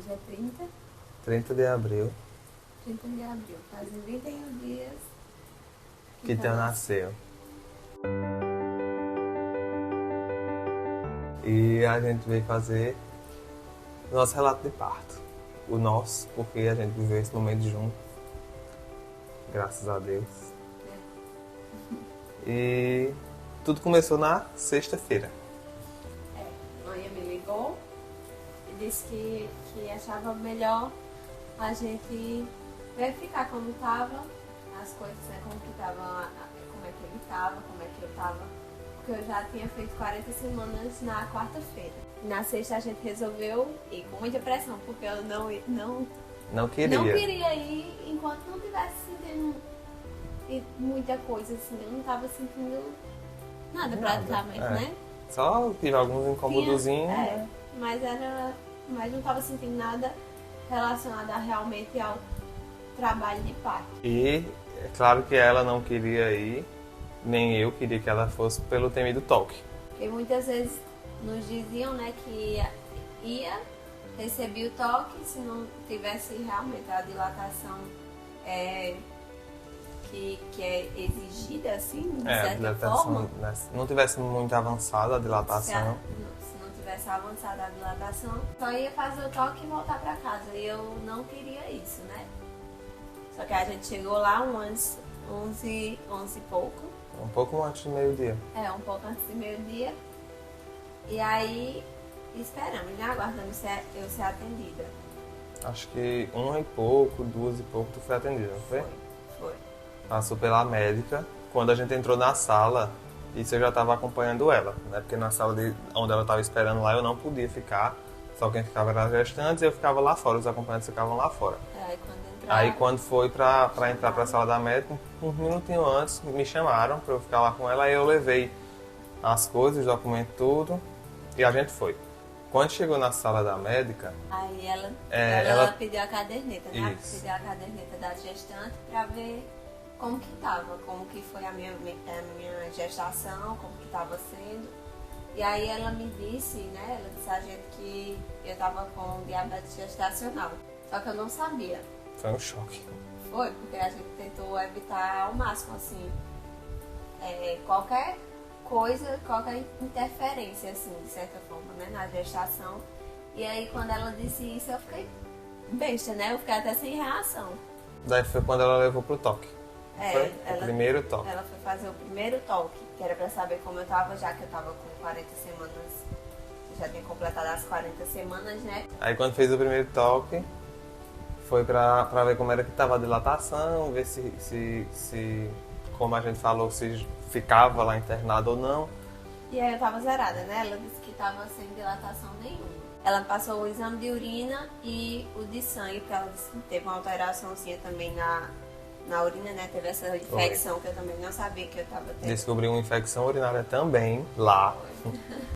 Hoje é 30 de abril. 30 de abril. Fazem 21 dias Que Theo nasceu. E a gente veio fazer o nosso relato de parto. O nosso, porque a gente viveu esse momento junto. Graças a Deus. E tudo começou na sexta-feira. Mãe me ligou e disse que achava melhor a gente verificar como estavam as coisas, né? Como é que ele estava, como é que eu estava. Porque eu já tinha feito 40 semanas na quarta-feira. Na sexta a gente resolveu ir com muita pressão, porque eu Não queria. não queria ir enquanto não tivesse sentindo muita coisa, assim. Eu não estava sentindo nada praticamente, né? Só tive alguns incômodozinhos. Mas não estava sentindo nada relacionado realmente ao trabalho de parto. E é claro que ela não queria ir, nem eu queria que ela fosse pelo temido toque. Porque muitas vezes nos diziam, né, que recebia o toque se não tivesse realmente a dilatação que é exigida, assim, de certa forma. Não tivesse muito avançada a dilatação. Se não tivesse avançada a dilatação, só ia fazer o toque e voltar para casa. E eu não queria isso, né? Só que a gente chegou lá umas 11 e pouco. Um pouco antes do meio-dia. Um pouco antes do meio-dia. E aí esperamos, né? Aguardando eu ser atendida. Acho que 1 e pouco, 2 e pouco, tu foi atendida, não foi? Foi. Passou pela médica. Quando a gente entrou na sala, isso eu já estava acompanhando ela, né? Porque na sala onde ela estava esperando lá eu não podia ficar. Só quem ficava era as gestantes e eu ficava lá fora, os acompanhantes ficavam lá fora. Aí quando foi pra entrar pra sala da médica, um minutinho antes me chamaram pra eu ficar lá com ela, aí eu levei as coisas, os documentos, tudo, e a gente foi. Quando chegou na sala da médica... Aí ela pediu a caderneta, né? Isso. Pediu a caderneta da gestante pra ver como que tava, como que foi a minha gestação, como que tava sendo. E aí ela me disse, né? Ela disse a gente que eu tava com diabetes gestacional. Só que eu não sabia. Foi um choque. Foi, porque a gente tentou evitar ao máximo, assim, qualquer coisa, qualquer interferência, assim, de certa forma, né, na gestação. E aí, quando ela disse isso, eu fiquei besta, né? Eu fiquei até sem reação. Daí foi quando ela levou pro toque. Foi o primeiro toque. Ela foi fazer o primeiro toque, que era pra saber como eu tava, já que eu tava com 40 semanas, já tinha completado as 40 semanas, né? Aí quando fez o primeiro toque, foi pra ver como era que tava a dilatação, ver se como a gente falou, se ficava lá internado ou não. E aí eu tava zerada, né? Ela disse que tava sem dilatação nenhuma. Ela passou o exame de urina e o de sangue, porque ela disse que teve uma alteraçãozinha também na urina, né? Teve essa infecção que eu também não sabia que eu tava tendo. Descobri uma infecção urinária também lá.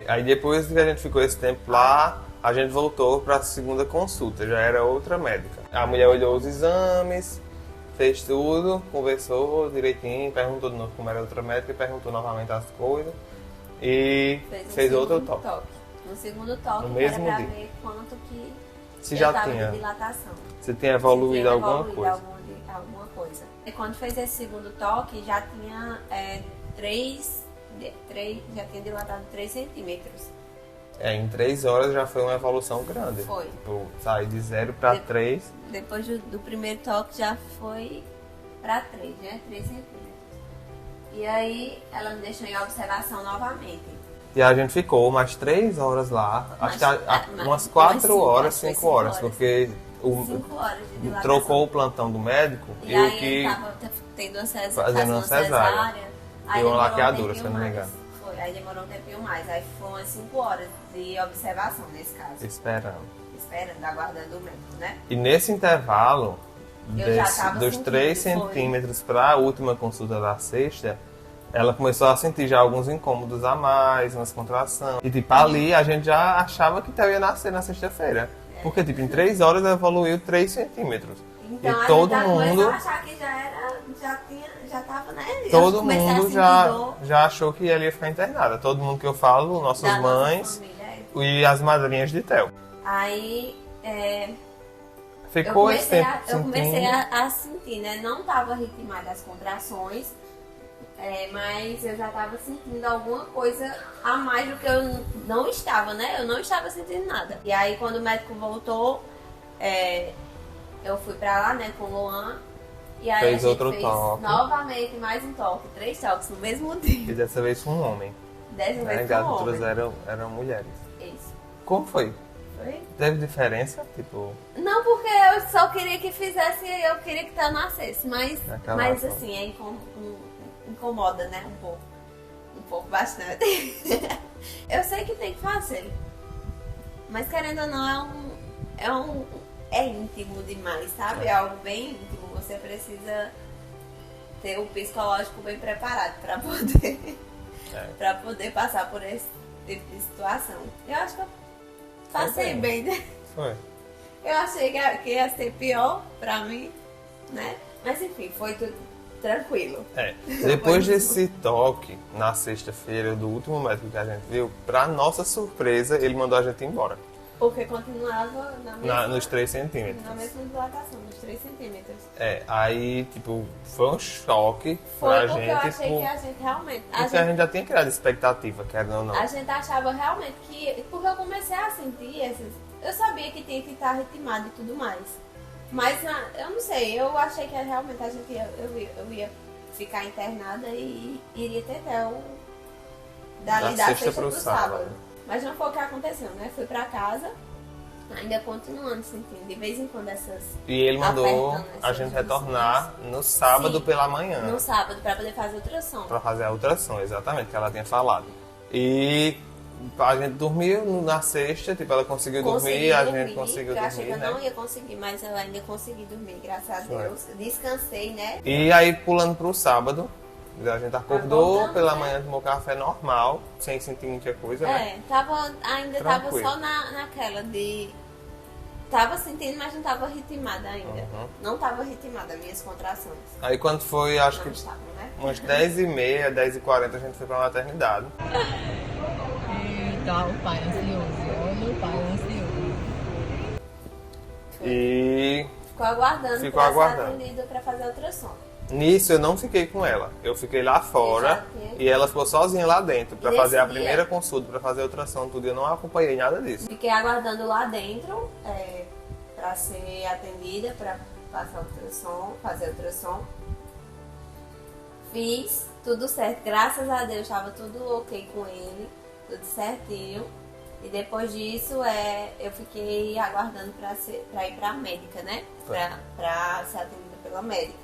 Aí depois que a gente ficou esse tempo lá, a gente voltou para a segunda consulta, já era outra médica. A mulher olhou os exames, fez tudo, conversou direitinho, perguntou de novo como era a outra médica, perguntou novamente as coisas e fez outro toque. No segundo toque, no mesmo era pra dia. ver quanto que Se eu já tava tinha, de dilatação. se tinha evoluído alguma coisa. Alguma coisa. E quando fez esse segundo toque, já tinha já tinha dilatado 3 centímetros. Em 3 horas já foi uma evolução grande. Foi. Tipo, sair de 0 para 3. Depois do primeiro toque já foi para 3, né? 3 centímetros. E aí ela me deixou em observação novamente. E a gente ficou umas 3 horas lá, acho que umas 4 horas, 5 horas, porque 5 horas de dilatação. trocou o plantão do médico E e o aí que ele tava tendo fazendo uma cesárea. Aí E uma demorou laqueadura, tempinho se eu não me mais. engano. Foi, aí demorou um tempinho mais. Aí foram umas 5 horas de observação nesse caso. Esperando, aguardando o médico, né? E nesse intervalo, dos sentindo, 3 centímetros para a última consulta da sexta, ela começou a sentir já alguns incômodos a mais, umas contrações. E tipo, ali a gente já achava que Theo ia nascer na sexta-feira. Porque tipo, em 3 horas evoluiu 3 centímetros. Então e a todo gente mundo começou a achar que já tava, né? Todo mundo já achou que ela ia ficar internada. Todo mundo que eu falo, nossas mães e as madrinhas de Theo. Aí Ficou esse tempo eu comecei sentindo. a sentir, né? Não tava ritmada as contrações, mas eu já tava sentindo alguma coisa a mais do que eu não estava, né? Eu não estava sentindo nada. E aí quando o médico voltou, eu fui pra lá, né, com o Luan. E aí Fez a gente outro fez toque. novamente mais um toque, 3 toques no mesmo dia. E dessa vez com um homem. Dessa Né? vez E as com o outras homem. eram mulheres. Isso. Como foi? Foi? Teve diferença? Tipo, Não, porque eu só queria que fizesse, eu queria que Theo nascesse, mas Naquela assim, incomoda, né, um pouco bastante. Eu sei que tem que fazer, mas querendo ou não, é íntimo demais, sabe? É algo bem íntimo, você precisa ter o psicológico bem preparado para poder, pra poder passar por esse tipo de situação. Eu acho que eu passei bem, né? foi. Eu achei que ia ser pior pra mim, né? Mas enfim, foi tudo tranquilo. Depois desse toque, na sexta-feira, do último médico que a gente viu, pra nossa surpresa, ele mandou a gente embora. Porque continuava Nos 3 centímetros. na mesma dilatação, nos 3 centímetros. Aí, tipo, foi um choque Foi pra porque gente. eu achei que a gente realmente... Porque a gente já tinha criado expectativa, querendo ou não. A gente achava realmente que... Porque eu comecei a sentir esses... Eu sabia que tinha que estar ritmado e tudo mais. Mas eu não sei, eu achei que realmente a gente eu ia ficar internada e iria ter Theo dali da sexta pro sábado. Mas não foi o que aconteceu, né? Fui pra casa, ainda continuando sentindo. De vez em quando essas... E ele mandou apertando a essas gente retornar musculações. no sábado Sim, pela manhã. No sábado, pra poder fazer ultrassom. Pra fazer a ultrassom, exatamente, que ela tinha falado. E a gente dormiu na sexta, tipo, ela conseguiu dormir, a gente conseguiu eu achei que dormir, eu não né? ia conseguir, mas eu ainda consegui dormir, graças a Foi. Deus. Descansei, né? E aí, pulando pro sábado, a gente acordou, Acordamos, pela né? manhã tomou café normal, sem sentir muita coisa, né? Ainda Tranquilo. tava só naquela de... Tava sentindo, mas não tava ritmada ainda. Uhum. Não tava ritmada minhas contrações. Aí quando foi, acho Não que estavam, né? umas 10h30, 10h40, a gente foi pra maternidade. Eita, o pai ansioso. Olha o pai ansioso. E Ficou aguardando Ficou pra aguardando. ser atendido pra fazer ultrassom. nisso eu não fiquei com ela. Eu fiquei lá fora Exato. e ela ficou sozinha lá dentro pra Nesse fazer a dia- primeira consulta, pra fazer a ultrassom, tudo. Eu não acompanhei nada disso. Fiquei aguardando lá dentro pra ser atendida, pra passar ultrassom, fazer ultrassom. Fiz tudo certo, graças a Deus, estava tudo ok com ele, tudo certinho. E depois disso, eu fiquei aguardando pra ir pra médica, né? Pra ser atendida pela médica.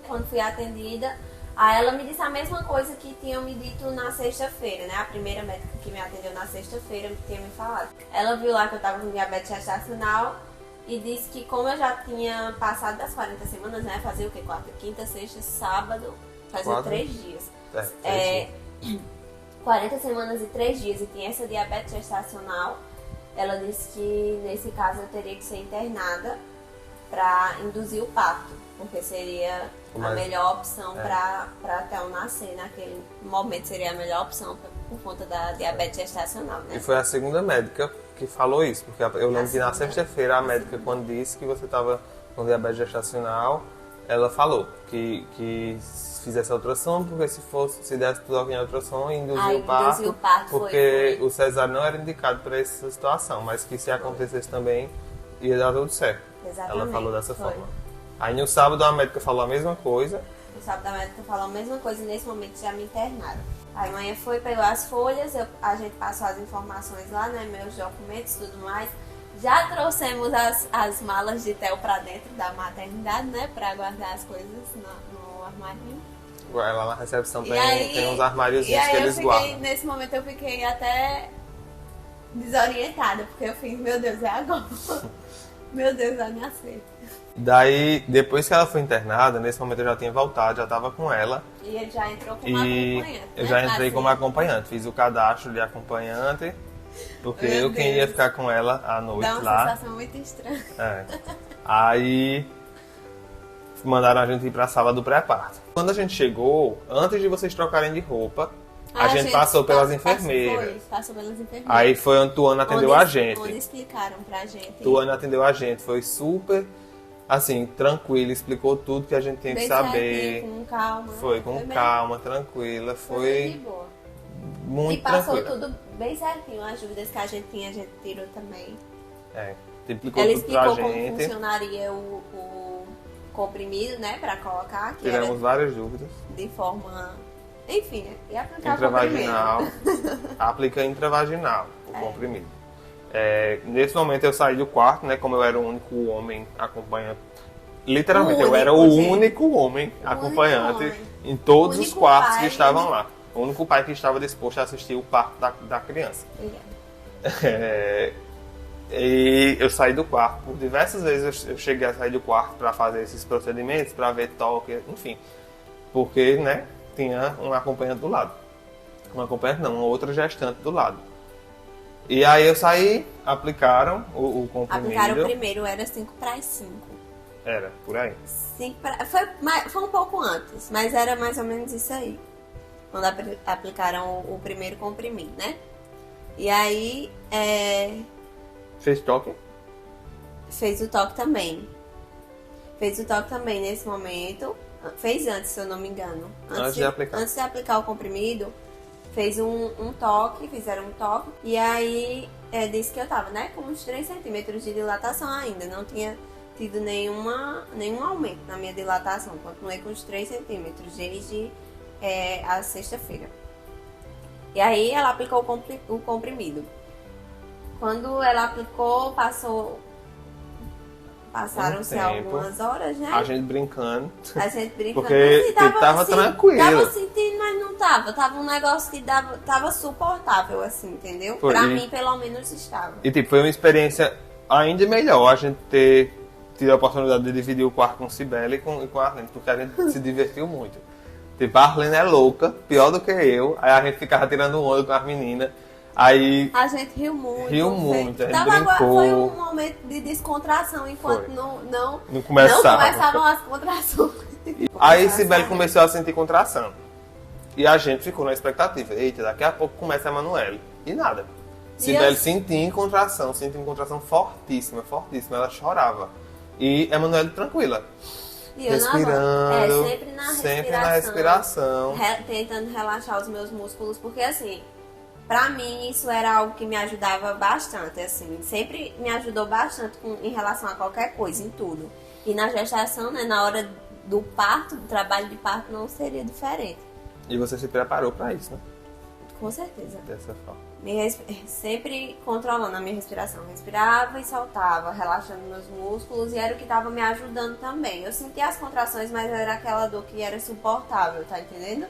Quando fui atendida, aí ela me disse a mesma coisa que tinham me dito na sexta-feira, né? A primeira médica que me atendeu na sexta-feira tinha me falado. Ela viu lá que eu tava com diabetes gestacional e disse que como eu já tinha passado das 40 semanas, né? Fazia o quê? Quarta, quinta, sexta, sábado, fazia 3 dias. 3 dias. 40 semanas e 3 dias e tinha essa diabetes gestacional, ela disse que nesse caso eu teria que ser internada para induzir o parto, porque seria a melhor opção para Theo nascer naquele momento, seria a melhor opção por conta da diabetes gestacional, né? E foi a segunda médica que falou isso, porque eu lembro que na sexta-feira a médica, quando disse que você estava com diabetes gestacional, ela falou que fizesse a ultrassom, porque se desse tudo ok na ultrassom, induzia o parto, porque o cesárea não era indicado para essa situação, mas que se acontecesse também, ia dar tudo certo. Exatamente. Ela falou dessa forma. Aí no sábado a médica falou a mesma coisa. No sábado a médica falou a mesma coisa e nesse momento já me internaram. Aí a manhã foi, pegou as folhas, a gente passou as informações lá, né, meus documentos e tudo mais. Já trouxemos as malas de Theo pra dentro da maternidade, né, pra guardar as coisas no armarinho. Lá na recepção E aí- tem uns armáriozinhos E aí que eles guardam. nesse momento eu fiquei até desorientada, porque eu fiz, meu Deus, é agora. Meu Deus, vai nascer. Daí, depois que ela foi internada, nesse momento eu já tinha voltado, já estava com ela. E ele já entrou como E acompanhante. eu né, já entrei pra como ser- acompanhante, fiz o cadastro de acompanhante, porque Meu eu quem ia Deus. ficar com ela à noite Dá uma lá. sensação muito estranha. É. Aí mandaram a gente ir pra sala do pré-parto. Quando a gente chegou, antes de vocês trocarem de roupa, A gente passou pelas enfermeiras. Passou pelas enfermeiras. Aí foi onde Tuana atendeu a gente. Onde explicaram pra gente. Tuana atendeu a gente, foi super, assim, tranquilo, explicou tudo que a gente tinha que saber. Com calma. Foi com calma, tranquila, Foi de boa. Muito e passou tranquila. tudo bem certinho. As dúvidas que a gente tinha, a gente tirou também. Explicou Ela tudo pra explicou como gente. funcionaria o comprimido, né, pra colocar. Que Tivemos era várias dúvidas. de forma... Enfim, né? E aplicar o comprimido. Intravaginal. Aplica intravaginal o comprimido. Nesse momento eu saí do quarto, né? Como eu era o único homem acompanhante. Literalmente, eu era o único homem acompanhante em todos os quartos que estavam lá. O único pai que estava disposto a assistir o parto da criança. E eu saí do quarto. Por diversas vezes eu cheguei a sair do quarto para fazer esses procedimentos, para ver toque, enfim. Porque, né? Tinha um acompanhante do lado. Um acompanhante não, uma outra gestante do lado. E aí eu saí, aplicaram o comprimido. Aplicaram o primeiro, era 5 para as 5. Era, por aí. Foi um pouco antes, mas era mais ou menos isso aí. Quando aplicaram o primeiro comprimido, né? E aí... Fez toque? Fez o toque também. Fez o toque também nesse momento. Fez antes, se eu não me engano. Antes de aplicar. Antes de aplicar o comprimido, fez um toque, fizeram um toque. E aí, disse que eu tava, né, com uns 3 centímetros de dilatação ainda. Não tinha tido nenhum aumento na minha dilatação. Continuei com uns 3 centímetros desde a sexta-feira. E aí, ela aplicou o comprimido. Quando ela aplicou, passaram-se algumas horas, né? A gente brincando. Porque tava tranquilo. Tava sentindo, mas não tava. Tava um negócio que tava suportável, assim, entendeu? Pra mim, pelo menos, estava. E tipo, foi uma experiência ainda melhor a gente ter tido a oportunidade de dividir o quarto com Cibele e com a Arlene, porque a gente se divertiu muito. Tipo, a Arlene é louca, pior do que eu. Aí a gente ficava tirando onda com as meninas. Aí a gente riu muito. A gente brincou. Foi um momento de descontração, enquanto não começavam as contrações. Aí Cibele começou a sentir contração. E a gente ficou na expectativa. Eita, daqui a pouco começa a Emanuele. E nada. Cibele sentia contração fortíssima, fortíssima. Ela chorava. E Emanuele tranquila. E eu respirando. Sempre na respiração. Tentando relaxar os meus músculos, porque assim... Pra mim, isso era algo que me ajudava bastante, assim. Sempre me ajudou bastante em relação a qualquer coisa, em tudo. E na gestação, né, na hora do parto, do trabalho de parto, não seria diferente. E você se preparou pra isso, né? Com certeza. Dessa forma. Sempre controlando a minha respiração. Respirava e soltava, relaxando meus músculos. E era o que tava me ajudando também. Eu sentia as contrações, mas era aquela dor que era suportável, tá entendendo?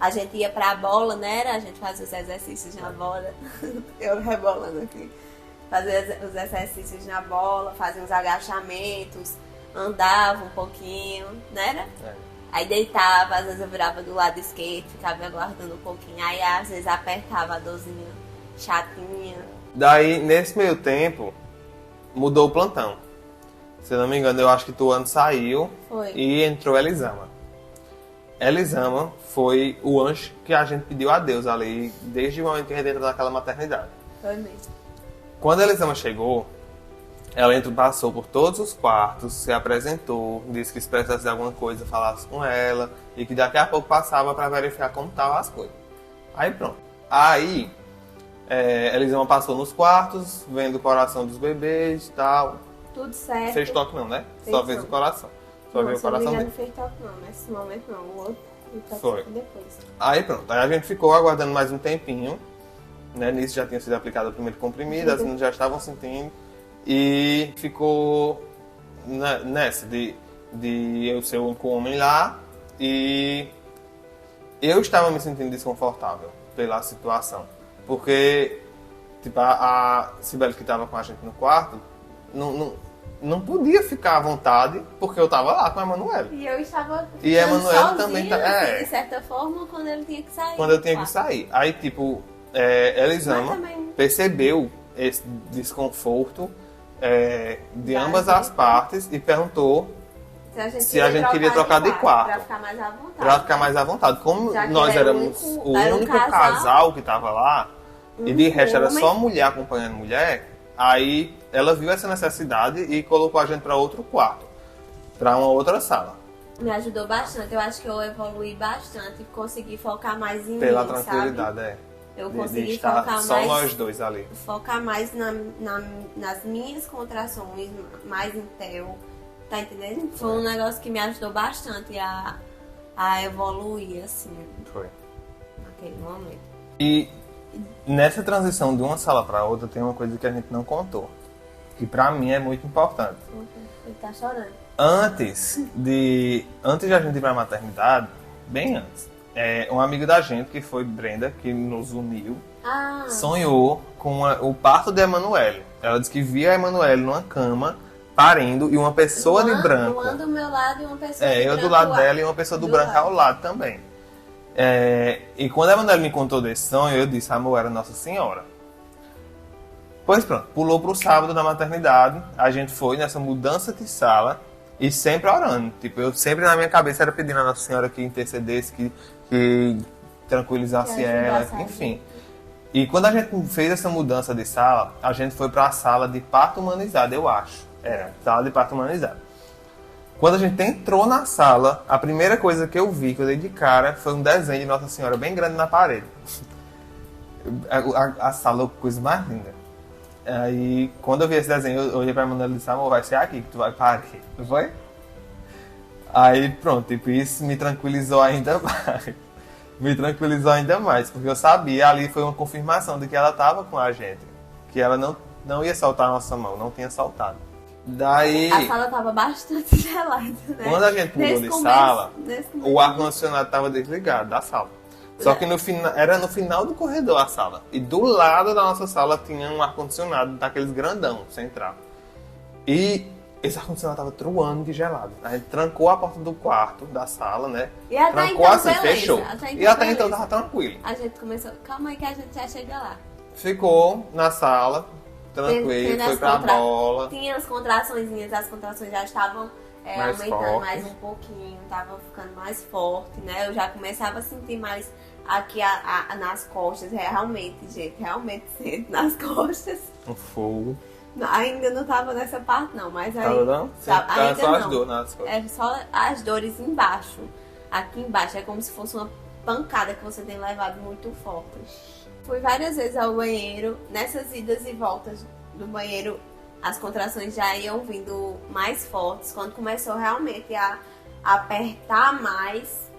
A gente ia pra bola, né? A gente fazia os exercícios na bola. Eu rebolando aqui. Fazia os exercícios na bola, fazia uns agachamentos, andava um pouquinho, né? Aí deitava, às vezes eu virava do lado esquerdo, ficava aguardando um pouquinho. Aí às vezes apertava a dorzinha chatinha. Daí, nesse meio tempo, mudou o plantão. Se eu não me engano, eu acho que Tuane saiu. Foi. E entrou Elisama. Elisama foi o anjo que a gente pediu a Deus ali, desde o momento que a gente entrou naquela maternidade. Foi mesmo. Quando a Elisama chegou, ela passou por todos os quartos, se apresentou, disse que se precisasse de alguma coisa, falasse com ela, e que daqui a pouco passava para verificar como estavam as coisas. Aí pronto. Aí, Elisama passou nos quartos, vendo o coração dos bebês e tal. Tudo certo. Fez toque não, né? Só fez o coração. Só viu o coração dele. Não fez toque não, nesse momento não. O outro foi depois. Aí pronto, aí a gente ficou aguardando mais um tempinho, né? Nisso já tinha sido aplicado o primeiro comprimido, as meninas já estavam sentindo. E ficou nessa de eu ser o único homem lá. E eu estava me sentindo desconfortável pela situação. Porque tipo, a Cibele que estava com a gente no quarto não podia ficar à vontade porque eu estava lá com a Emanuele. E eu estava e a Emanuele também de certa forma, quando ele tinha que sair. Quando eu tinha que sair. Aí, tipo, Elisama percebeu esse desconforto de ambas as partes e perguntou se a gente queria trocar de quarto. Pra ficar mais à vontade. Pra ficar mais à vontade. Como Já que nós era éramos o era um único casal que tava lá, e de resto era homem. só mulher acompanhando mulher, aí ela viu essa necessidade e colocou a gente pra outro quarto, pra uma outra sala. Me ajudou bastante. Eu acho que eu evoluí bastante e consegui focar mais em Pela mim, tranquilidade, sabe? é. Eu De consegui estar focar só mais, nós dois ali. focar mais nas minhas contrações, mais em teu, tá entendendo? Foi um negócio que me ajudou bastante a evoluir, assim, Foi. naquele momento. E nessa transição de uma sala para outra tem uma coisa que a gente não contou, que pra mim é muito importante. Ele tá chorando. Antes de a gente ir pra maternidade, bem antes, um amigo da gente, que foi Brenda, que nos uniu, sonhou com o parto de Emanuele. Ela disse que via a Emanuele numa cama, parindo, e uma pessoa de branco. Luan do meu lado e uma pessoa de Eu branco do lado lá. dela e uma pessoa do branco ao lado também. E quando a Emanuele me contou desse sonho, eu disse, amor, era Nossa Senhora. Pois pronto, pulou pro sábado da maternidade, a gente foi nessa mudança de sala e sempre orando. Tipo, eu sempre na minha cabeça era pedindo a Nossa Senhora que intercedesse, que tranquilizasse Que ela, ajudasse a enfim. E quando a gente fez essa mudança de sala, a gente foi pra sala de parto humanizado, eu acho. Era, sala de parto humanizado. Quando a gente entrou na sala, a primeira coisa que eu vi, que eu dei de cara, foi um desenho de Nossa Senhora bem grande na parede. A sala, coisa mais linda. Aí, quando eu vi esse desenho, eu olhei pra Emanuele e disse, amor, vai ser aqui que tu vai parir. Não foi? Aí, pronto, tipo, isso me tranquilizou ainda mais. Me tranquilizou ainda mais, porque eu sabia, ali foi uma confirmação de que ela tava com a gente. Que ela não ia soltar a nossa mão, não tinha soltado. Daí, A sala tava bastante gelada, né? quando a gente mudou de sala, o ar-condicionado tava desligado da sala. Só que era no final do corredor a sala. E do lado da nossa sala tinha um ar-condicionado daqueles grandão, central. E esse ar-condicionado tava truando de gelado. A gente trancou a porta do quarto, da sala, né? E até Trancou então, assim, beleza. fechou. E até então tava tranquilo. A gente começou, calma aí que a gente já chega lá. Ficou na sala, tranquilo, Tendo foi as pra bola. Tinha as contraçõezinhas, as contrações já estavam Mais aumentando forte. mais um pouquinho, tava ficando mais forte, né? Eu já começava a sentir mais aqui nas costas, realmente, gente, realmente sinto nas costas. Um fogo. Ainda não tava nessa parte não, mas aí... Tava não? Tava ainda só as não. dores nas costas. É só as dores embaixo. Aqui embaixo é como se fosse uma pancada que você tem levado muito forte. Fui várias vezes ao banheiro, nessas idas e voltas do banheiro, as contrações já iam vindo mais fortes. Quando começou realmente a apertar mais,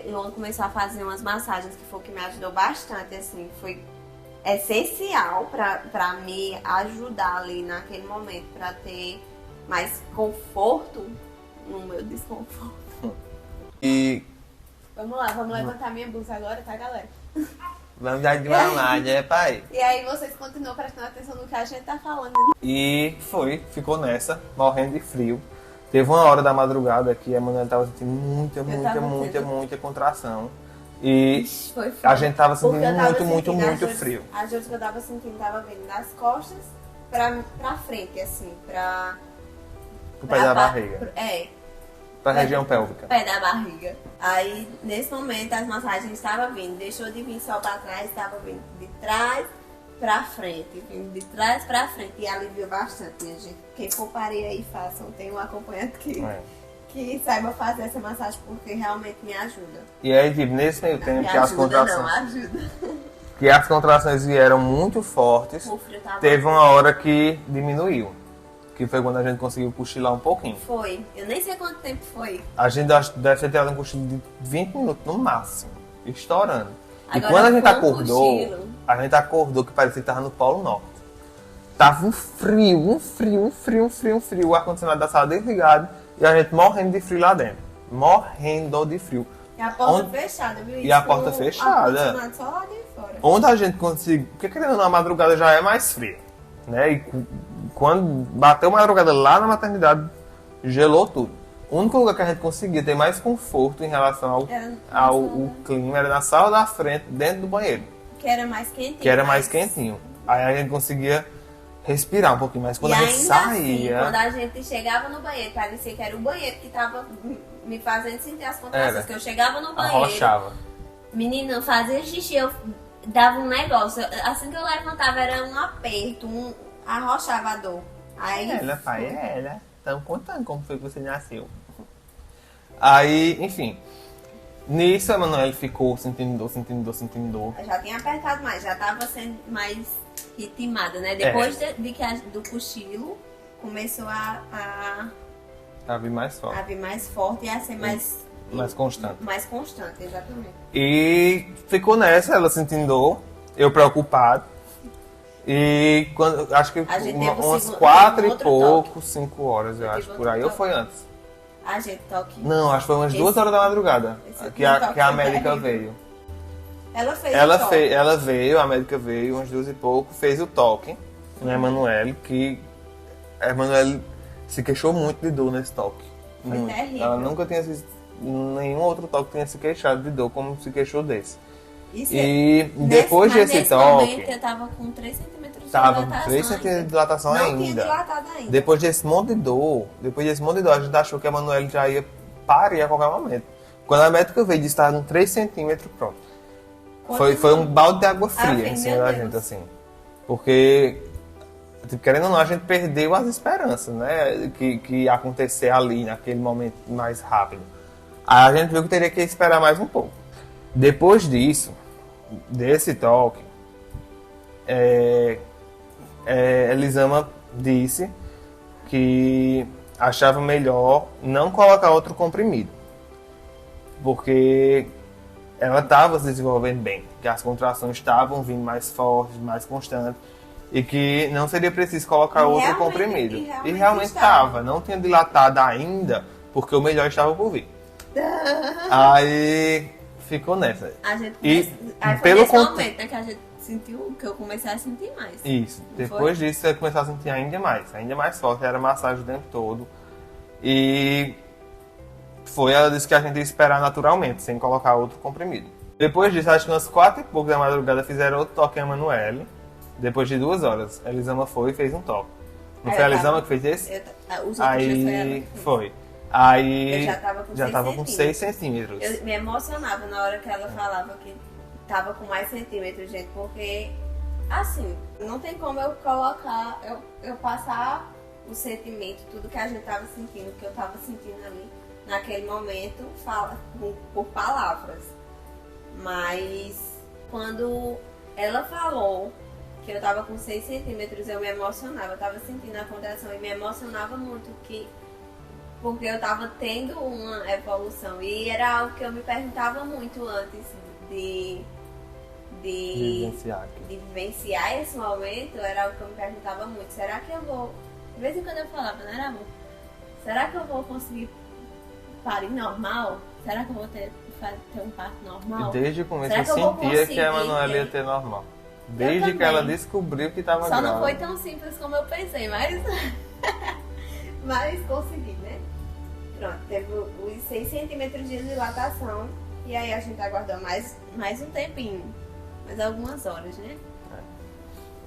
eu comecei a fazer umas massagens, que foi o que me ajudou bastante, assim, foi essencial pra me ajudar ali naquele momento, pra ter mais conforto no meu desconforto. E Vamos lá, vamos levantar minha blusa agora, tá, galera? vamos dar de mamar, né, pai? E aí vocês continuam prestando atenção no que a gente tá falando. E ficou nessa, morrendo de frio. Teve uma hora da madrugada que a Emanuele tava sentindo muita contração. E Foi a gente tava sentindo Porque eu tava muito sentindo frio. As dores que eu tava sentindo tava vindo das costas pra frente, assim, Pro pé da barriga. Pra região pélvica. Pé da barriga. Aí, nesse momento, as massagens estavam vindo. Deixou de vir só pra trás, estava vindo de trás pra frente. Vindo de trás pra frente. E aliviou bastante, minha gente. Quem for parir aí, façam. Tem um acompanhante que saiba fazer essa massagem, porque realmente me ajuda. E aí, tipo, nesse meio tempo Me que as ajuda, contrações. não, ajuda. Que as contrações vieram muito fortes, O frio tava... teve uma hora que diminuiu. Que foi quando a gente conseguiu cochilar um pouquinho. Foi. Eu nem sei quanto tempo foi. A gente deve ter tirado um cochilo de 20 minutos no máximo. Estourando. E Agora, quando a gente foi um acordou, cochilo. que parecia que tava no Polo Norte. Tava um frio. O ar-condicionado da sala desligado e a gente morrendo de frio lá dentro. Morrendo de frio. E a porta fechada, viu? E a porta fechada. Ar-condicionado só lá de fora. Onde a gente conseguiu... Porque querendo ou não, a madrugada já é mais fria. Né? E quando bateu a madrugada lá na maternidade, gelou tudo. O único lugar que a gente conseguia ter mais conforto em relação ao clima era na sala da frente, dentro do banheiro. Que era mais quentinho. Que era mais quentinho. Aí a gente conseguia respirar um pouquinho, mas quando E a gente ainda saía... assim, quando a gente chegava no banheiro, parecia que era o banheiro que tava me fazendo sentir as contrações. Era. Que eu chegava no banheiro, arrochava. menina, eu fazia xixi, eu dava um negócio. Assim que eu levantava, era um aperto, arrochava a dor. Aí, pai, ela. Estão contando como foi que você nasceu. Aí, enfim. Nisso, a Emanuele ficou sentindo dor, sentindo dor, sentindo dor. eu já tinha apertado mais, já tava sendo mais ritmada, né? Depois de que do cochilo, começou a Tava mais forte. vir mais forte e a ser mais constante. mais constante, exatamente. E ficou nessa, ela sentindo dor, eu preocupado. E quando, acho que A gente teve umas teve 4 e outro pouco, 5 horas, eu Teve acho, outro por aí. Ou toque. foi antes? A gente toque. Não, acho que foi umas 2 Esse- horas da madrugada esse que a toque foi médica terrível. veio. Ela fez o toque. Ela veio, a médica veio, umas 2 e pouco, fez o toque na Emanuele, que a Emanuele se queixou muito de dor nesse toque. Foi Muito. terrível. Ela nunca tinha nenhum outro toque tinha se queixado de dor como se queixou desse. Isso E depois mas desse nesse toque, momento eu tava com 3 centímetros de tava com dilatação 3 centímetros de dilatação Não tinha ainda. dilatado ainda. Depois desse monte de dor, a gente achou que a Emanuele já ia parir a qualquer momento. Quando a médica veio e disse que estava com 3 centímetros, pronto. Foi um balde de água fria Ave, em cima meu da Deus. gente, assim. Porque, tipo, querendo ou não, a gente perdeu as esperanças, né? Que ia acontecer ali, naquele momento mais rápido. Aí a gente viu que teria que esperar mais um pouco. Depois disso, desse toque, Elisama disse que achava melhor não colocar outro comprimido. Porque ela estava se desenvolvendo bem, que as contrações estavam vindo mais fortes, mais constantes, e que não seria preciso colocar outro realmente- comprimido. e E realmente realmente estava, não tinha dilatado ainda, porque o melhor estava por vir. Aí ficou nessa. A gente E aí foi pelo nesse cont- momento, né, que a gente sentiu, que eu comecei a sentir mais. Isso. Não Depois disso, você começou a sentir ainda mais forte, era massagem o tempo todo. E ela disse que a gente ia esperar naturalmente, sem colocar outro comprimido. Depois disso, acho que umas 4 e pouco da madrugada fizeram outro toque em Emanuele. Depois de 2 horas, a Elisama foi e fez um toque. Não Aí foi a eu Elisama tava- que fez esse? Os outros dias foi ela Aí que fez. foi. Aí Eu já tava com 6 6 centímetros. Eu me emocionava na hora que ela falava que tava com mais centímetros, gente, porque, assim, não tem como eu colocar, eu passar o sentimento, tudo que a gente tava sentindo, que eu tava sentindo ali, naquele momento, por palavras. Mas, quando ela falou que eu tava com 6 centímetros, eu me emocionava, eu tava sentindo a contração e me emocionava muito, porque eu tava tendo uma evolução e era algo que eu me perguntava muito antes de Vivenciar aqui. vivenciar esse momento, era algo que eu me perguntava muito. Será que eu vou... De vez em quando eu falava, né, amor? Será que eu vou conseguir parir normal? Será que eu vou ter um parto normal? E desde o começo Será eu que eu vou sentia que a conseguir, Emanuele ia né? ter normal. Desde que ela também. descobriu que estava Só grávida. não foi tão simples como eu pensei, mas... mas consegui, né? Pronto, teve os 6 centímetros de dilatação e aí a gente aguardou mais um tempinho. Mais algumas horas, né?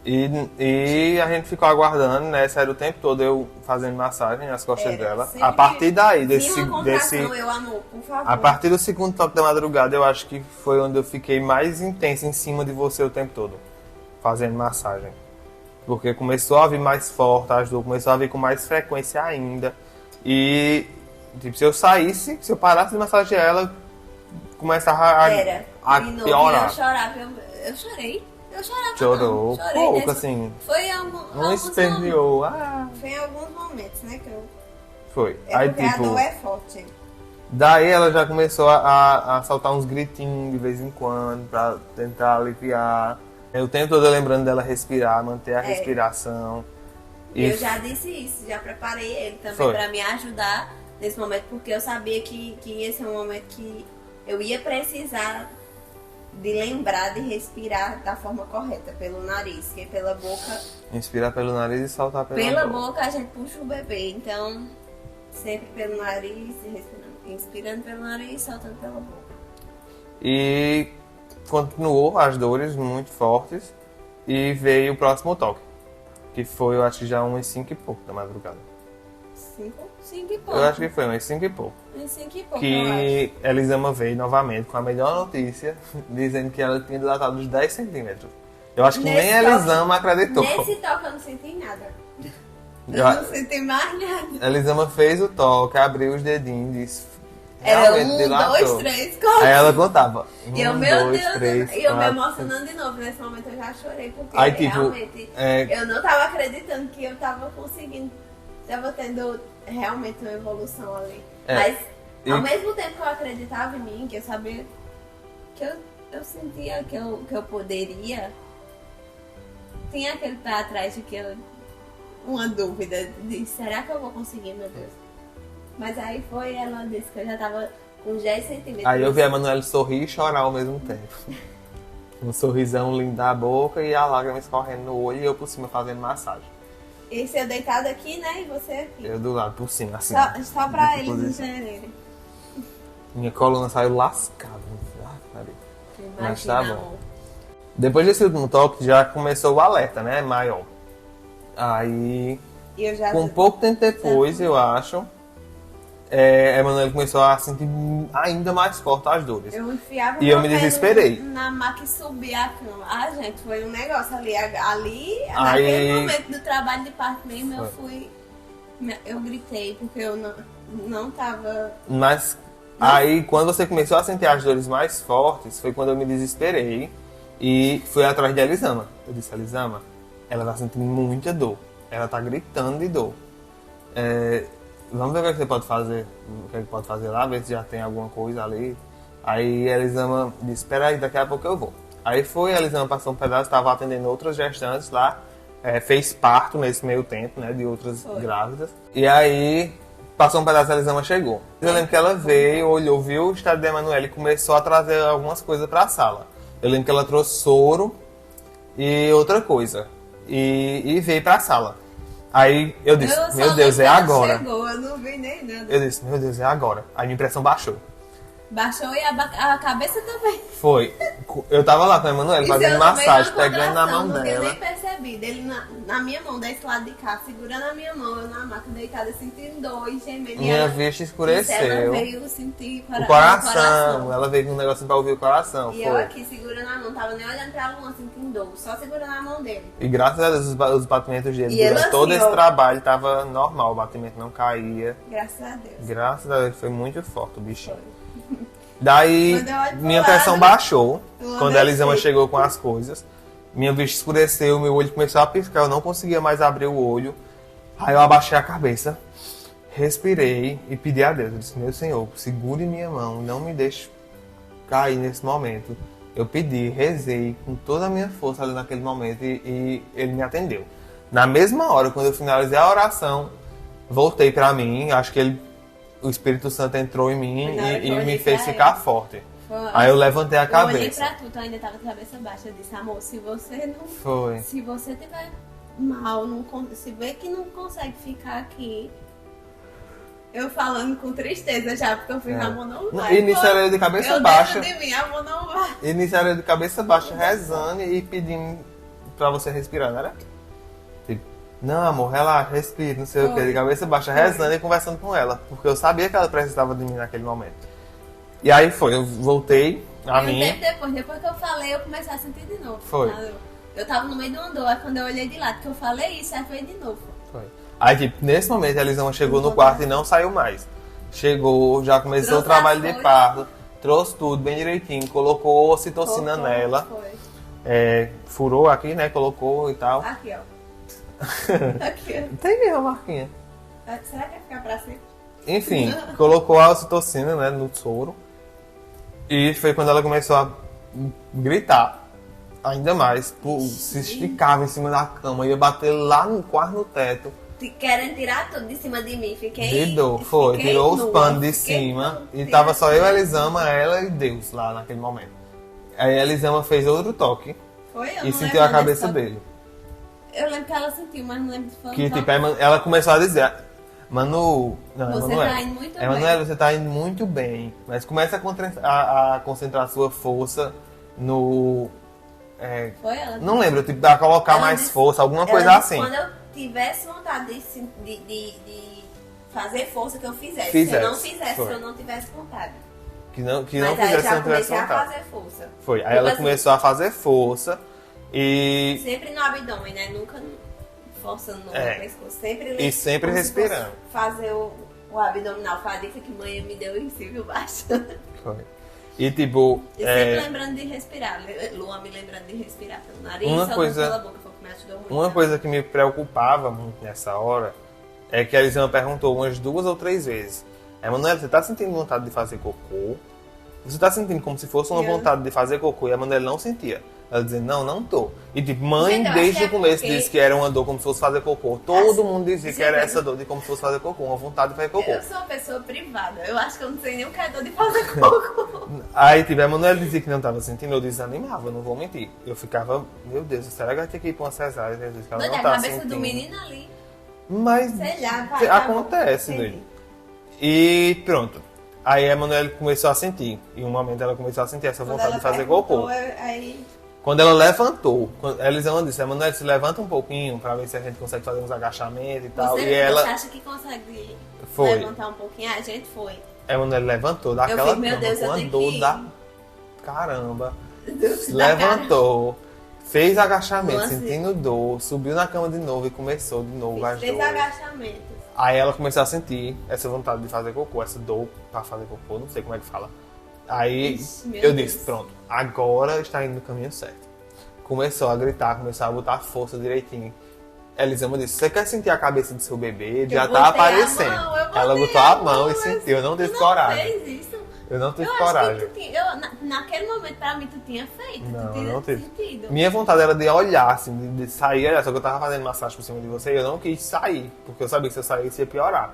E a gente ficou aguardando, né? Sério, o tempo todo eu fazendo massagem nas costas dela. sempre A partir daí, Tinha uma contração, eu, amor, por favor. a partir do segundo toque da madrugada, eu acho que foi onde eu fiquei mais intenso em cima de você o tempo todo, fazendo massagem. Porque começou a vir mais forte, as dores começou a vir com mais frequência ainda. E, tipo, se eu parasse de massagear ela, começava Era. a E não, piorar. eu chorava, eu chorei. Eu chorava Chorou não. Chorei pouco, nesse- assim. Foi em Não alguns momentos. esperneou. Foi em alguns momentos, né? Que eu... Foi. É Aí, porque tipo, a dor é forte. daí ela já começou a soltar uns gritinhos de vez em quando pra tentar aliviar. O tempo todo eu lembrando dela respirar, manter a respiração. E eu já disse isso, já preparei ele também Foi. pra me ajudar nesse momento, porque eu sabia que ia ser um momento que eu ia precisar de lembrar de respirar da forma correta, pelo nariz, porque pela boca, Inspirar pelo nariz e soltar pela boca a gente puxa o bebê, então sempre pelo nariz, inspirando pelo nariz, soltando pela boca. E continuou as dores muito fortes e veio o próximo toque. Que foi, eu acho que já umas 5 e pouco da madrugada. 5 e pouco. Eu acho que foi umas 5 e pouco. Uns 5 e pouco, eu Que Elisama veio novamente com a melhor notícia, dizendo que ela tinha dilatado os 10 centímetros. Eu acho que Nesse nem Elisama acho. acreditou. Nesse toque eu não senti nada. Eu Já- não senti mais nada. Elisama fez o toque, abriu os dedinhos, disse. Era realmente 1, dilatou. 2, 3, 4. Aí ela contava. E eu, 1, meu 2, Deus, 3, e eu me 4. emocionando de novo. Nesse momento eu já chorei, porque Aí, tipo, realmente é, eu não tava acreditando que eu tava conseguindo. Tava tendo realmente uma evolução ali. É, Mas e- ao mesmo tempo que eu acreditava em mim, que eu sabia que eu sentia que eu poderia, tinha aquele pé atrás de que uma dúvida de será que eu vou conseguir, meu Deus? Mas aí foi, ela disse que eu já tava com 10 centímetros. Aí eu vi a Emanuele sorrir e chorar ao mesmo tempo. Um sorrisão lindo da boca e a lágrima escorrendo no olho e eu por cima fazendo massagem. Esse eu deitado aqui, né? E você aqui. Eu do lado, por cima, assim. Só pra nessa eles posição. entenderem. Minha coluna saiu lascada. Ah, Maria. Mas tá Imagina, bom. amor. Depois desse último toque já começou o alerta, né? Maior. Aí, E eu já com pouco tempo depois, eu acho, a Emanuele começou a sentir ainda mais forte as dores. eu enfiava E eu meu me pé desesperei. na maca e subia a cama. Ah, gente, foi um negócio ali. Ali, Aí- naquele momento do trabalho de parto mesmo, eu Foi. fui. Eu gritei, porque eu não tava. Mas aí, quando você começou a sentir as dores mais fortes, foi quando eu me desesperei e fui atrás de Elisama. Eu disse, Elisama, ela tá sentindo muita dor. Ela tá gritando de dor. Vamos ver o que você pode fazer. O que pode fazer lá, ver se já tem alguma coisa ali. Aí Elisama disse, espera aí, daqui a pouco eu vou. Aí foi, Elisama passou um pedaço, estava atendendo outras gestantes lá. Fez parto nesse meio tempo, né, de outras Foi. grávidas. E aí, passou um pedaço, a Elisama chegou. Eu lembro que ela veio, olhou, viu o estado de Emanuele e começou a trazer algumas coisas para a sala. Eu lembro que ela trouxe soro e outra coisa. E veio para a sala. Aí eu disse, Eu só meu Deus, lembro é que ela agora. Chegou, eu não vi nem nada. Eu disse, meu Deus, é agora. Aí minha impressão baixou. Baixou e a cabeça também. Foi. Eu tava lá com a Emanuele Isso fazendo eu também massagem, numa pegando na mão contração, não tinha dela. nem percebido. Ele na minha mão, desse lado de cá, segurando a minha mão, eu na maca deitada, sentindo dor e gemendo. E Minha ela- vista Ela escureceu. veio sentir O coração. Ela veio com um negocinho pra ouvir o coração. E eu Foi. aqui segurando a mão, tava nem olhando pra Luan, sentindo dor, só segurando a mão dele. E graças a Deus os batimentos dele, E ele durante assim, todo esse ó. trabalho, tava normal. O batimento não caía. Graças a Deus. Graças a Deus, foi muito forte o bichinho. Daí, Quando eu olho pro minha lado, pressão baixou. eu Quando a Elisama desci. chegou com as coisas. Minha vista escureceu, meu olho começou a piscar. Eu não conseguia mais abrir o olho. Aí eu abaixei a cabeça, respirei e pedi a Deus. Eu disse, meu Senhor, segure minha mão, não me deixe cair nesse momento. Eu pedi, rezei com toda a minha força ali naquele momento e ele me atendeu. Na mesma hora, quando eu finalizei a oração, voltei pra mim. Acho que o Espírito Santo entrou em mim Foi na hora que eu e me olhei fez pra ficar ele. forte. Foi- Aí eu levantei a Eu olhei cabeça. pra tu, tu ainda tava de cabeça baixa. Eu disse, amor, se você não. Foi. Se você tiver mal, se vê que não consegue ficar aqui. Eu falando com tristeza já, porque eu fui com a mão não vai. E nisso era eu de cabeça Meu baixa. Deus de mim, a mão não vai. E nisso era eu de cabeça baixa, rezando e pedindo pra você respirar, não era? Tipo, não, amor, relaxa, respira, não sei o que, Foi. de cabeça baixa, Foi. rezando e conversando com ela. Porque eu sabia que ela precisava de mim naquele momento. E aí foi, eu voltei a E um mim. tempo depois que eu falei, eu comecei a sentir de novo. Foi. Tá? Eu tava no meio de uma dor, aí quando eu olhei de lado que eu falei isso, aí foi de novo. Foi. Aí, tipo, nesse momento a Elisama chegou no quarto e não saiu mais. Chegou, já começou o Trouxe trabalho as de coisas. parto, trouxe tudo bem direitinho, colocou ocitocina Colocou, nela, Foi. furou aqui, né, colocou e tal. Aqui, ó. Aqui, Tem mesmo a marquinha. ó. Será que vai ficar pra sempre? Enfim, colocou a ocitocina, né, no soro. E foi quando ela começou a gritar ainda mais. Se esticava em cima da cama, ia bater lá quase no teto. Querem tirar tudo de cima de mim. Fiquei. De dor, foi. fiquei Tirou os nua, panos de fiquei cima. nua. E tava só eu, Elisama, ela e Deus lá naquele momento. Aí a Elisama fez outro toque Foi eu, e não sentiu a lembro cabeça desse dele. toque. Eu lembro que ela sentiu, mas não lembro se foi um Que toque. tipo, ela começou a dizer, Manu, não, Você Emanuele. tá indo muito bem. Emanuele, você tá indo muito bem. Mas começa a concentrar sua força no Foi ela? Não lembro, tipo, a colocar Ela mais disse- força, alguma ela coisa disse assim. Quando eu tivesse vontade de fazer força, que eu fizesse. Se Fizesse, eu não fizesse, foi. se eu não tivesse vontade. Que não Mas fizesse aí se não já tivesse comecei a vontade. fazer força. Foi. Aí Tipo ela assim, começou a fazer força e Sempre no abdômen, né? Nunca forçando no pescoço. Sempre, E sempre como se respirando. fosse Fazer o abdominal. Foi a dica que mãe me deu em si, viu, baixo? foi. E tipo, E sempre lembrando de respirar. Luan me lembrando de respirar pelo nariz, Uma só coisa- pela boca, foi o que me ajudou muito. uma coisa que me preocupava muito nessa hora é que a Elisama perguntou umas 2 ou 3 vezes: Emanuela, você tá sentindo vontade de fazer cocô? Você tá sentindo como se fosse uma Eu- vontade de fazer cocô? E a Emanuela não sentia. Ela dizia, não tô. E tipo, mãe Gente, eu acho desde que é o começo porque- disse que era uma dor como se fosse fazer cocô. Todo mundo dizia que era Gente, essa dor de como se fosse fazer cocô, uma vontade de fazer cocô. Eu sou uma pessoa privada. Eu acho que eu não sei nem o que é dor de fazer cocô. Aí, tipo, a Emanuela dizia que não tava sentindo, eu desanimava, eu não vou mentir. Eu ficava, meu Deus, será que vai ter que ir pra uma cesárea? Eu disse que ela Doida, não a tá cabeça sentindo. do menino ali. Mas Sei lá, vai. tá bom. acontece, Entendi. doido. E pronto. Aí a Emanuela começou a sentir. Em um momento ela começou a sentir essa Quando vontade ela de fazer perguntou, cocô. Aí Quando ela levantou, a Elisama disse, Emanuela, se levanta um pouquinho pra ver se a gente consegue fazer uns agachamentos e tal. você, E ela você acha que consegue Foi. levantar um pouquinho? Ah, a gente foi. A Emanuela levantou daquela fiz, meu cama Deus, com eu uma tenho dor que ir. da caramba. Deus, da Levantou, fez agachamento, Nossa. sentindo dor, subiu na cama de novo e começou de novo cara. as Fiz dores. agachamentos. Aí ela começou a sentir essa vontade de fazer cocô, essa dor pra fazer cocô, não sei como é que fala. Aí Ixi, meu eu Deus. disse, pronto, agora está indo no caminho certo. Começou a gritar, começou a botar força direitinho. Elisama disse, você quer sentir a cabeça do seu bebê? Já botei tá a aparecendo. mão, eu Ela botei botou a a mão mão, e mas sentiu, eu não tive Tu coragem. fez isso? Eu não tive Eu coragem. acho que tu tinha, naquele momento, pra mim, tu tinha feito. Não, tu tinha não teve. sentido. Minha vontade era de olhar, assim, de sair, olha, só que eu tava fazendo massagem por cima de você e eu não quis sair, porque eu sabia que se eu saísse ia piorar.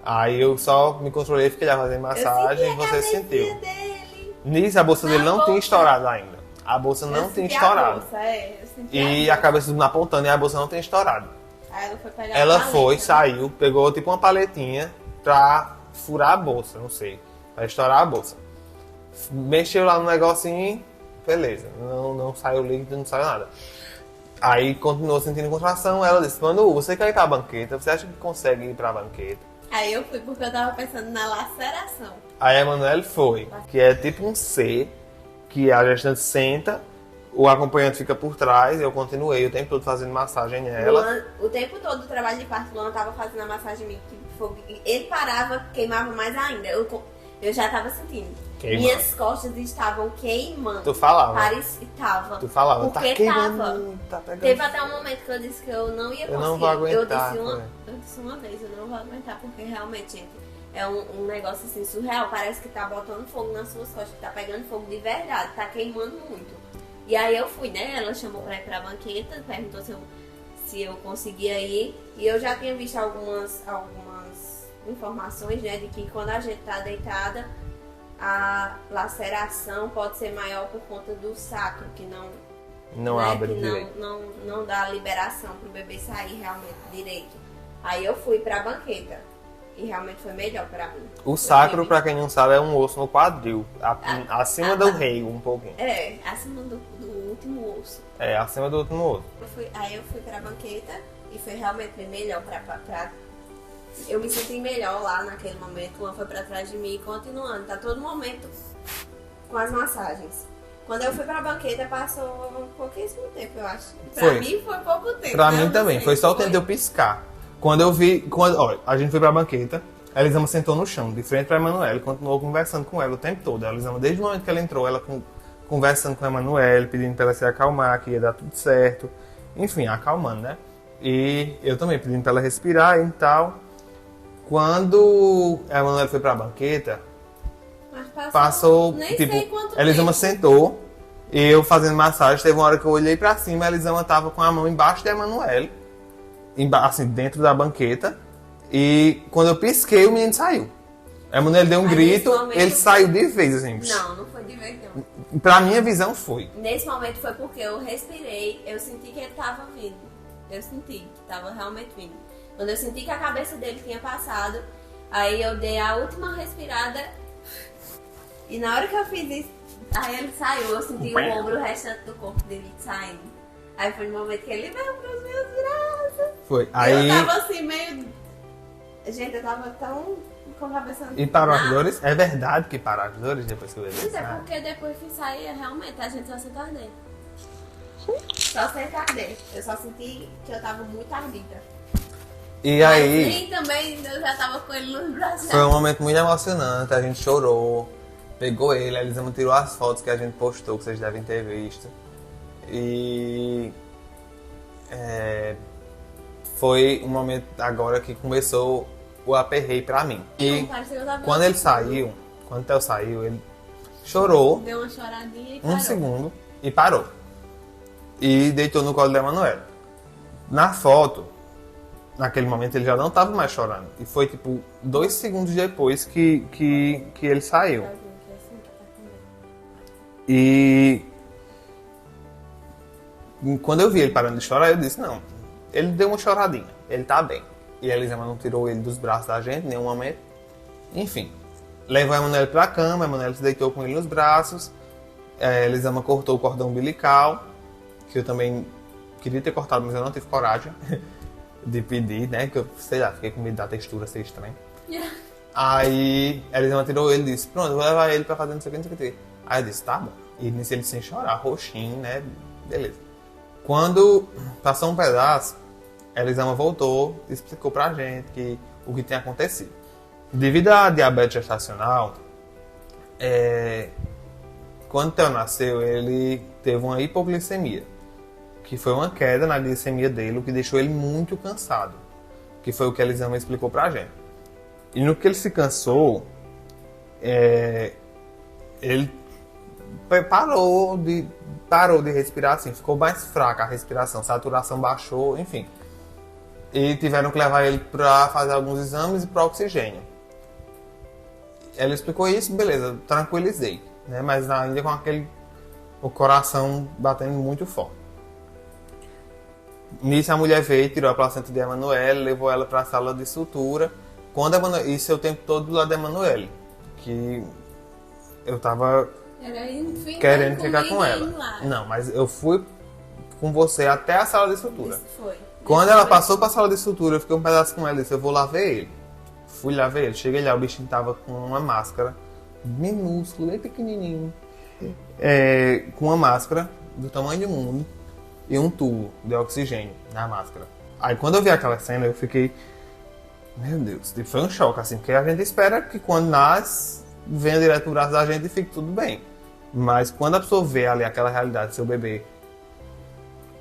Aí eu só me controlei, fiquei lá fazendo massagem e Eu senti a você cabecinha sentiu. dele. Nisso a bolsa Na dele não bolsa. tinha estourado ainda. A bolsa Eu não tinha senti a estourado. bolsa, eu senti E a cabeça do apontando e a bolsa não tinha estourado. Aí ela foi pegar a Ela paleta, foi, né? saiu, pegou tipo uma paletinha pra furar a bolsa, não sei, pra estourar a bolsa. Mexeu lá no negocinho, beleza, não saiu líquido, não saiu nada. Aí continuou sentindo contração, ela disse, Manu, você quer ir pra banqueta? Você acha que consegue ir pra banqueta? Aí eu fui porque eu tava pensando na laceração. Aí a Emanuele foi, que é tipo um C, que a gestante senta, o acompanhante fica por trás, eu continuei o tempo todo fazendo massagem nela. Luan, o tempo todo do trabalho de parto, o Luan tava fazendo a massagem em mim, que ele parava, queimava mais ainda. Eu já tava sentindo. Queimando. Minhas costas estavam queimando. Tu falava? Parecia, tava. Tu falava, tá Porque queimando, tava. tá pegando. Teve até um momento que eu disse que eu não ia Eu conseguir. não vou aguentar, Eu disse uma vez, eu não vou aguentar, porque realmente, gente, é um negócio assim surreal. Parece que tá botando fogo nas suas costas, que tá pegando fogo de verdade, tá queimando muito. E aí eu fui, né? Ela chamou pra ir pra banqueta, perguntou se eu conseguia ir. E eu já tinha visto algumas informações, né, de que quando a gente tá deitada, a laceração pode ser maior por conta do sacro, que Não né, abre que direito. não dá liberação pro bebê sair realmente direito. Aí eu fui pra banqueta e realmente foi melhor pra mim. O sacro, pra quem não sabe, é um osso no quadril, acima do tá. reio um pouquinho. É, acima do último osso. É, acima do último osso. Aí eu fui pra banqueta e foi realmente bem melhor eu me senti melhor lá naquele momento. Uma foi pra trás de mim e continuando. Tá todo momento com as massagens. Quando eu fui pra banqueta, passou pouquíssimo tempo, eu acho. Pra Foi. mim foi pouco tempo. Pra né? mim Eu também, não sei, foi só o tempo de eu piscar. Quando eu vi, olha, a gente foi pra banqueta, a Elisama sentou no chão, de frente pra Emanuele, e continuou conversando com ela o tempo todo. A Elisama, desde o momento que ela entrou, ela conversando com a Emanuele, pedindo pra ela se acalmar, que ia dar tudo certo. Enfim, acalmando, né? E eu também pedindo pra ela respirar e tal. Quando a Emanuele foi pra banqueta, Mas passou, nem tipo, sei quanto a Elisama tempo. sentou, e eu fazendo massagem, teve uma hora que eu olhei pra cima, a Elisama tava com a mão embaixo da Emanuele, assim, dentro da banqueta, e quando eu pisquei, o menino saiu. A Emanuele deu um Mas grito, nesse momento- ele saiu de vez, assim. Não foi de vez não. Pra minha visão, foi. Nesse momento foi porque eu respirei, eu senti que ele tava vindo. Eu senti que tava realmente vindo. Quando eu senti que a cabeça dele tinha passado, aí eu dei a última respirada. E na hora que eu fiz isso, Aí ele saiu, eu senti o ombro, o restante do corpo dele saindo. Aí foi no momento que ele veio pros meus braços. Foi. Aí... Eu tava assim, meio... Gente, eu tava tão com a cabeça... E parou as dores? É verdade que parou as dores depois que o bebê Mas é sai? porque depois que saía, realmente, a gente só sente arder. Só sente arder. Eu só senti que eu tava muito ardida. E aí... Mas também eu já tava com ele nos braços. Foi um momento muito emocionante, a gente chorou, pegou ele, a Elisama tirou as fotos que a gente postou, que vocês devem ter visto. E foi um momento agora que começou o aperreio pra mim. E quando ele saiu, quando o Theo saiu, ele chorou Deu uma choradinha e parou. um segundo e parou. E deitou no colo da Emanuela. Na foto, naquele momento ele já não estava mais chorando. E foi tipo 2 segundos depois que ele saiu. E quando eu vi ele parando de chorar, eu disse, não, ele deu uma choradinha, ele tá bem. E a Elisama não tirou ele dos braços da gente em nenhum momento. Enfim, levou a Emanuela pra cama, a Emanuela se deitou com ele nos braços. A Elisama cortou o cordão umbilical, que eu também queria ter cortado, mas eu não tive coragem de pedir, né? Que eu, sei lá, fiquei com medo da textura ser estranha. Aí a Elisama tirou ele e disse, pronto, eu vou levar ele pra fazer não sei o que. Aí eu disse, tá bom. E nisso ele sem chorar, roxinho, né? Beleza. Quando passou um pedaço, a Elisama voltou e explicou pra gente o que tinha acontecido. Devido à diabetes gestacional, quando o Theo nasceu, ele teve uma hipoglicemia, que foi uma queda na glicemia dele, o que deixou ele muito cansado, que foi o que a Elisama explicou pra gente. E no que ele se cansou, ele parou de respirar, assim, ficou mais fraca a respiração, saturação baixou, enfim. E tiveram que levar ele para fazer alguns exames e para oxigênio. Ela explicou isso, beleza, tranquilizei, né? Mas ainda com o coração batendo muito forte. Nisso a mulher veio, tirou a placenta de Emanuele, levou ela para a sala de sutura. Isso eu o tempo todo do lado da Emanuele, que eu tava querendo ficar com ela. Lá. Não, mas eu fui com você até a sala de sutura. Isso foi. Quando ela passou para a sala de sutura, eu fiquei um pedaço com ela e disse, eu vou lá ver ele. Fui lá ver ele. Cheguei lá, o bichinho tava com uma máscara minúsculo, bem pequenininho. Com uma máscara do tamanho do mundo e um tubo de oxigênio na máscara. Aí quando eu vi aquela cena, eu fiquei... Meu Deus, foi um choque, assim, porque a gente espera que quando nasce, venha direto pro braço da gente e fique tudo bem. Mas quando a pessoa vê ali aquela realidade, seu bebê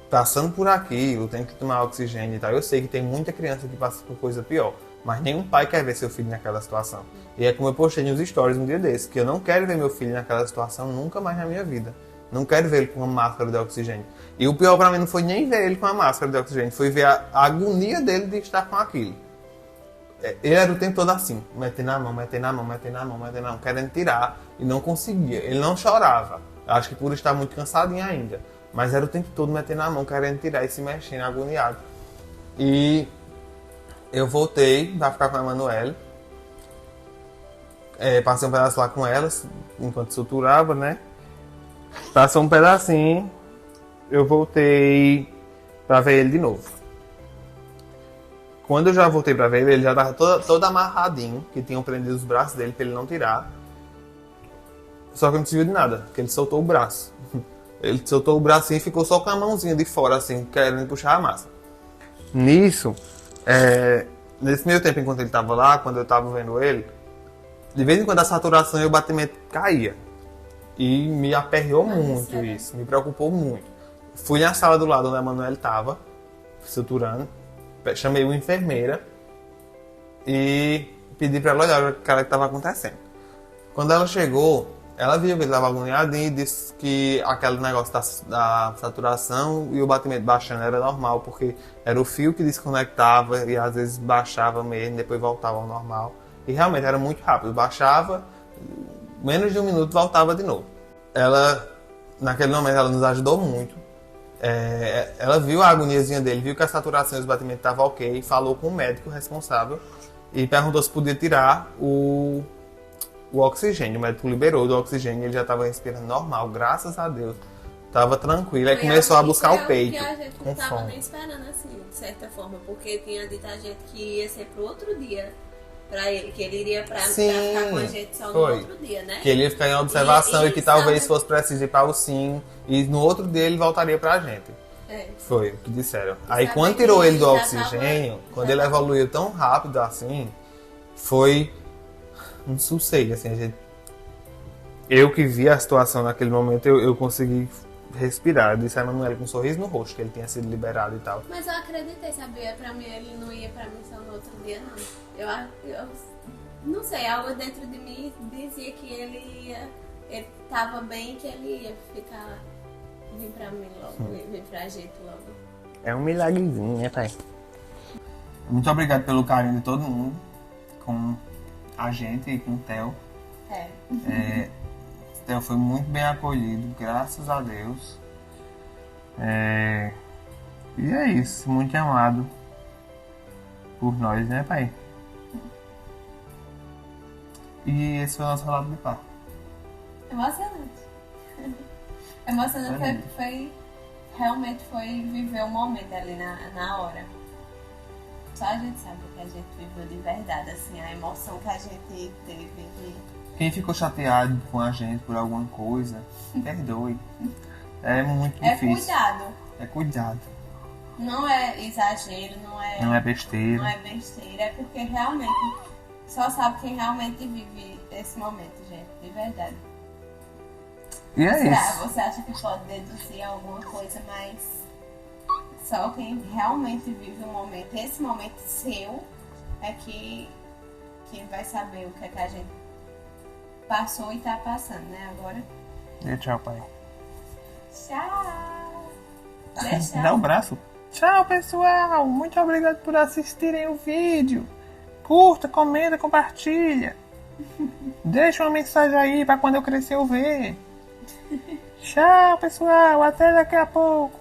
passando por aquilo, tem que tomar oxigênio e tal. Eu sei que tem muita criança que passa por coisa pior, mas nenhum pai quer ver seu filho naquela situação. E é como eu postei nos stories um dia desse, que eu não quero ver meu filho naquela situação nunca mais na minha vida. Não quero ver ele com uma máscara de oxigênio. E o pior pra mim não foi nem ver ele com a máscara de oxigênio, foi ver a agonia dele de estar com aquilo. Ele era o tempo todo assim, metendo na mão, querendo tirar e não conseguia. Ele não chorava, acho que por estar muito cansadinho ainda. Mas era o tempo todo metendo na mão, querendo tirar e se mexendo, agoniado. E eu voltei pra ficar com a Emanuele. Passei um pedaço lá com ela, enquanto suturava, né? Passou um pedacinho, eu voltei pra ver ele de novo. Quando eu já voltei pra ver ele já tava todo amarradinho, que tinham prendido os braços dele pra ele não tirar. Só que não serviu de nada, porque ele soltou o braço. Ele soltou o bracinho e ficou só com a mãozinha de fora, assim, querendo puxar a massa. Nisso, nesse meio tempo enquanto ele tava lá, quando eu tava vendo ele, de vez em quando a saturação e o batimento caía. E me aperreou muito isso, me preocupou muito. Fui na sala do lado onde a Emanuele tava, suturando, chamei uma enfermeira e pedi pra ela olhar o que estava acontecendo. Quando ela chegou, ela viu que ele estava agoniadinho e disse que aquele negócio da saturação e o batimento baixando era normal, porque era o fio que desconectava e às vezes baixava mesmo, depois voltava ao normal. E realmente era muito rápido, baixava, menos de um minuto voltava de novo. Ela, naquele momento, ela nos ajudou muito. Ela viu a agoniazinha dele, viu que a saturação e os batimentos estavam ok, falou com o médico responsável e perguntou se podia tirar o oxigênio. O médico liberou do oxigênio, ele já estava respirando normal, graças a Deus. Tava tranquilo, aí começou a buscar o peito. Que a gente com não tava fome. nem esperando assim, de certa forma, porque tinha dito a gente que ia ser pro outro dia. Pra ele, que ele iria pra ficar com a gente só no foi. outro dia, né? Que ele ia ficar em observação e que talvez sabe- fosse preciso ir para o sim. E no outro dia ele voltaria pra gente. É. Foi o que disseram. Aí sabe quando que tirou ele do já oxigênio, tava- quando já ele tava- evoluiu tão rápido assim, foi um sossego, assim, a gente... Eu que vi a situação naquele momento, eu consegui respirar. Eu disse a Emanuele com um sorriso no rosto, que ele tinha sido liberado e tal. Mas eu acreditei, sabia? Pra mim, ele não ia pra missão no outro dia, não. Eu não sei, algo dentro de mim dizia que ele tava bem, que ele ia ficar, vir pra mim logo, vir pra gente logo. É um milagrezinho, né, pai? Muito obrigado pelo carinho de todo mundo, com a gente e com o Theo. Theo foi muito bem acolhido, graças a Deus. E é isso, muito amado por nós, né, pai? E esse foi o nosso relato de parto. Emocionante. Emocionante realmente foi viver o momento ali na hora. Só a gente sabe o que a gente viveu de verdade, assim, a emoção que a gente teve. Quem ficou chateado com a gente por alguma coisa, perdoe. É muito É difícil. cuidado. É cuidado. Não é exagero, Não é besteira. não é besteira, é porque realmente só sabe quem realmente vive esse momento, gente, de verdade. E é isso. Você acha que pode deduzir alguma coisa, mas só quem realmente vive o momento, esse momento seu, é que vai saber o que é que a gente passou e tá passando, né? Agora. E tchau, pai. Tchau! Deixa. Dá um braço. Tchau, pessoal. Muito obrigado por assistirem o vídeo. Curta, comenta, compartilha. Deixa uma mensagem aí pra quando eu crescer eu ver. Tchau, pessoal. Até daqui a pouco.